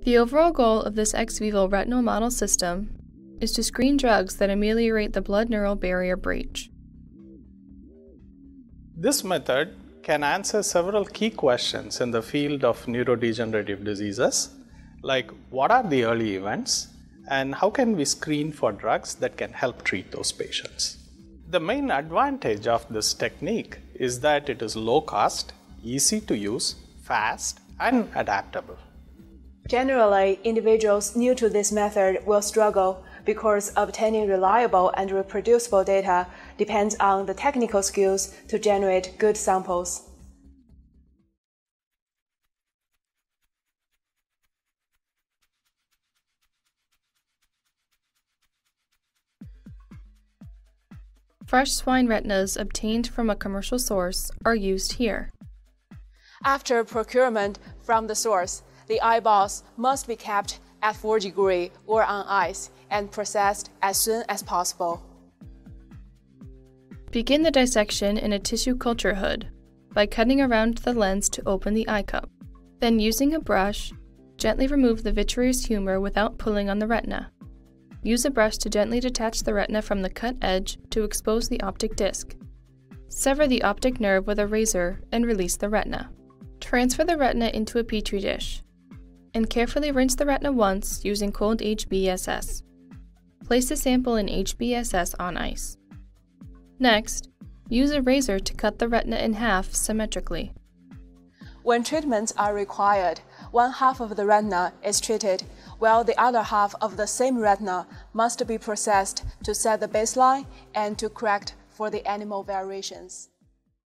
The overall goal of this ex vivo retinal model system is to screen drugs that ameliorate the blood-neural barrier breach. This method can answer several key questions in the field of neurodegenerative diseases, like what are the early events and how can we screen for drugs that can help treat those patients. The main advantage of this technique is that it is low cost, easy to use, fast, and adaptable. Generally, individuals new to this method will struggle because obtaining reliable and reproducible data depends on the technical skills to generate good samples. Fresh swine retinas obtained from a commercial source are used here. After procurement from the source, the eyeballs must be kept at 4 degrees or on ice and processed as soon as possible. Begin the dissection in a tissue culture hood by cutting around the lens to open the eye cup. Then, using a brush, gently remove the vitreous humor without pulling on the retina. Use a brush to gently detach the retina from the cut edge to expose the optic disc. Sever the optic nerve with a razor and release the retina. Transfer the retina into a petri dish and carefully rinse the retina once using cold HBSS. Place the sample in HBSS on ice. Next, use a razor to cut the retina in half symmetrically. When treatments are required, one half of the retina is treated, while the other half of the same retina must be processed to set the baseline and to correct for the animal variations.